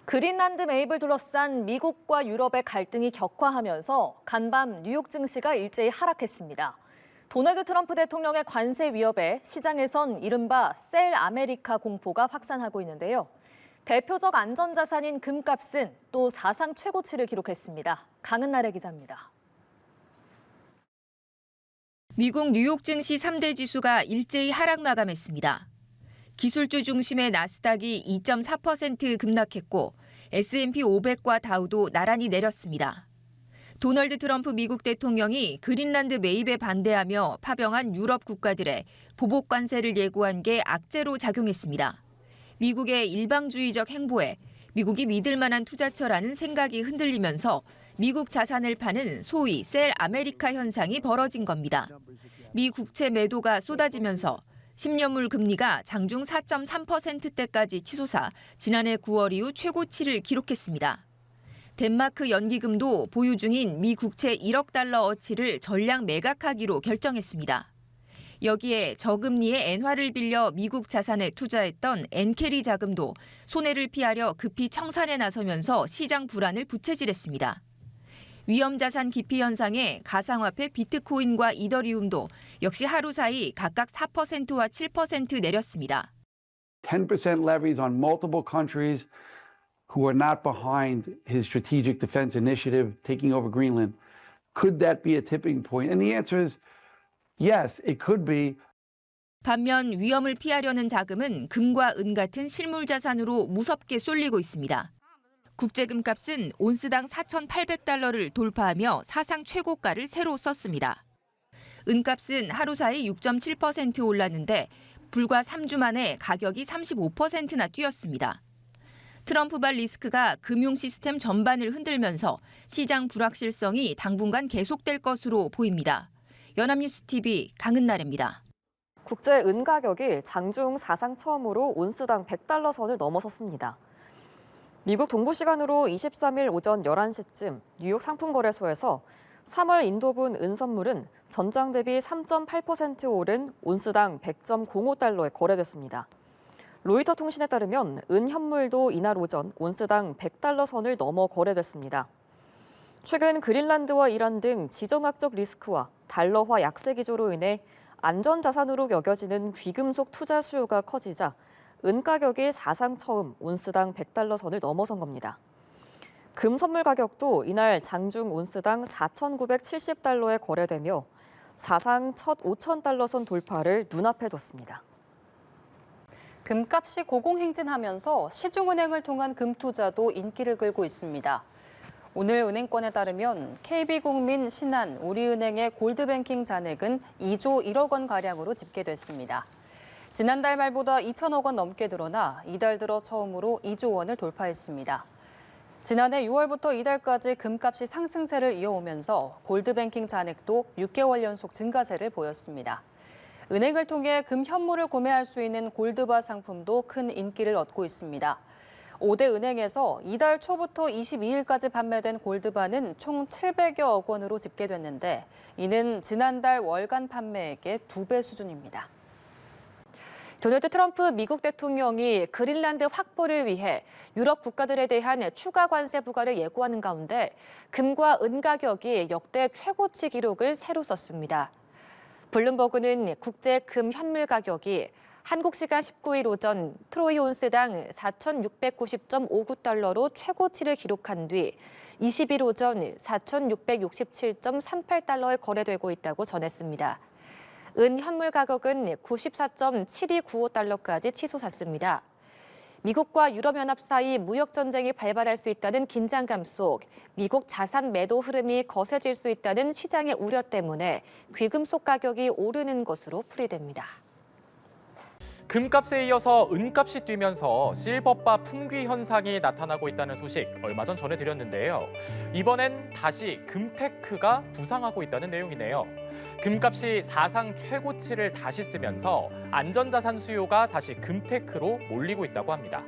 그린란드 매입을 둘러싼 미국과 유럽의 갈등이 격화하면서 간밤 뉴욕 증시가 일제히 하락했습니다. 도널드 트럼프 대통령의 관세 위협에 시장에선 이른바 셀 아메리카 공포가 확산하고 있는데요. 대표적 안전자산인 금값은 또 사상 최고치를 기록했습니다. 강은나래 기자입니다. 미국 뉴욕 증시 3대 지수가 일제히 하락 마감했습니다. 기술주 중심의 나스닥이 2.4% 급락했고 S&P 500과 다우도 나란히 내렸습니다. 도널드 트럼프 미국 대통령이 그린란드 매입에 반대하며 파병한 유럽 국가들의 보복 관세를 예고한 게 악재로 작용했습니다. 미국의 일방주의적 행보에 미국이 믿을 만한 투자처라는 생각이 흔들리면서 미국 자산을 파는 소위 셀 아메리카 현상이 벌어진 겁니다. 미 국채 매도가 쏟아지면서 10년물 금리가 장중 4.3%대까지 치솟아 지난해 9월 이후 최고치를 기록했습니다. 덴마크 연기금도 보유 중인 미 국채 1억 달러 어치를 전량 매각하기로 결정했습니다. 여기에 저금리의 엔화를 빌려 미국 자산에 투자했던 엔캐리 자금도 손해를 피하려 급히 청산에 나서면서 시장 불안을 부채질했습니다. 위험자산 기피 현상에 가상화폐 비트코인과 이더리움도 역시 하루 사이 각각 4%와 7% 내렸습니다. 10% levies on multiple countries who are not behind his strategic defense initiative taking over Greenland. Could that be a tipping point? And the answer is yes, it could be. 반면 위험을 피하려는 자금은 금과 은 같은 실물 자산으로 무섭게 쏠리고 있습니다. 국제금값은 온스당 4,800달러를 돌파하며 사상 최고가를 새로 썼습니다. 은값은 하루 사이 6.7% 올랐는데 불과 3주 만에 가격이 35%나 뛰었습니다. 트럼프발 리스크가 금융 시스템 전반을 흔들면서 시장 불확실성이 당분간 계속될 것으로 보입니다. 연합뉴스TV 강은나래입니다. 국제 은 가격이 장중 사상 처음으로 온스당 100달러 선을 넘어섰습니다. 미국 동부 시간으로 23일 오전 11시쯤 뉴욕 상품거래소에서 3월 인도분 은 선물은 전장 대비 3.8% 오른 온스당 100.05달러에 거래됐습니다. 로이터 통신에 따르면 은 현물도 이날 오전 온스당 100달러 선을 넘어 거래됐습니다. 최근 그린란드와 이란 등 지정학적 리스크와 달러화 약세 기조로 인해 안전자산으로 여겨지는 귀금속 투자 수요가 커지자 은 가격이 사상 처음 온스당 100달러 선을 넘어선 겁니다. 금 선물 가격도 이날 장중 온스당 4,970달러에 거래되며 사상 첫 5,000달러 선 돌파를 눈앞에 뒀습니다. 금값이 고공행진하면서 시중은행을 통한 금 투자도 인기를 끌고 있습니다. 오늘 은행권에 따르면 KB국민, 신한, 우리은행의 골드뱅킹 잔액은 2조 1억 원가량으로 집계됐습니다. 지난달 말보다 2천억 원 넘게 늘어나 이달 들어 처음으로 2조 원을 돌파했습니다. 지난해 6월부터 이달까지 금값이 상승세를 이어오면서 골드뱅킹 잔액도 6개월 연속 증가세를 보였습니다. 은행을 통해 금 현물을 구매할 수 있는 골드바 상품도 큰 인기를 얻고 있습니다. 5대 은행에서 이달 초부터 22일까지 판매된 골드바는 총 700여억 원으로 집계됐는데 이는 지난달 월간 판매액의 2배 수준입니다. 도널드 트럼프 미국 대통령이 그린란드 확보를 위해 유럽 국가들에 대한 추가 관세 부과를 예고하는 가운데 금과 은 가격이 역대 최고치 기록을 새로 썼습니다. 블룸버그는 국제 금 현물 가격이 한국 시간 19일 오전 트로이 온스당 4,690.59달러로 최고치를 기록한 뒤 20일 오전 4,667.38달러에 거래되고 있다고 전했습니다. 은 현물 가격은 94.7295달러까지 치솟았습니다. 미국과 유럽연합 사이 무역 전쟁이 발발할 수 있다는 긴장감 속 미국 자산 매도 흐름이 거세질 수 있다는 시장의 우려 때문에 귀금속 가격이 오르는 것으로 풀이됩니다. 금값에 이어서 은값이 뛰면서 실버바 품귀 현상이 나타나고 있다는 소식 얼마 전 전해드렸는데요. 이번엔 다시 금테크가 부상하고 있다는 내용이네요. 금값이 사상 최고치를 다시 쓰면서 안전자산 수요가 다시 금테크로 몰리고 있다고 합니다.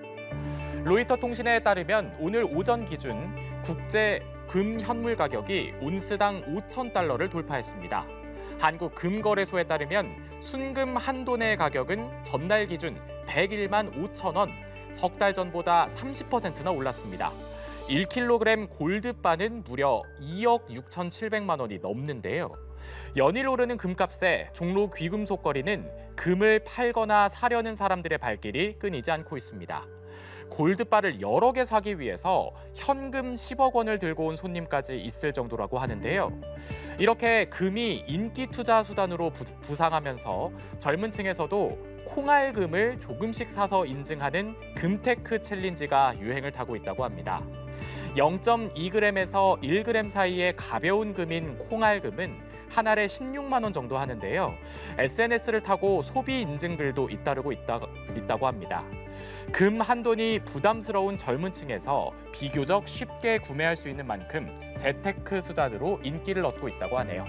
로이터 통신에 따르면 오늘 오전 기준 국제 금 현물 가격이 온스당 5,000달러를 돌파했습니다. 한국금거래소에 따르면 순금 한 돈의 가격은 전날 기준 101만 5천 원, 석 달 전보다 30%나 올랐습니다. 1kg 골드바는 무려 2억 6,700만 원이 넘는데요. 연일 오르는 금값에 종로 귀금속거리는 금을 팔거나 사려는 사람들의 발길이 끊이지 않고 있습니다. 골드바를 여러 개 사기 위해서 현금 10억 원을 들고 온 손님까지 있을 정도라고 하는데요. 이렇게 금이 인기 투자 수단으로 부상하면서 젊은 층에서도 콩알금을 조금씩 사서 인증하는 금테크 챌린지가 유행을 타고 있다고 합니다. 0.2g에서 1g 사이의 가벼운 금인 콩알금은 한 알에 16만 원 정도 하는데요. SNS를 타고 소비 인증글도 잇따르고 있다고 합니다. 금 한 돈이 부담스러운 젊은 층에서 비교적 쉽게 구매할 수 있는 만큼 재테크 수단으로 인기를 얻고 있다고 하네요.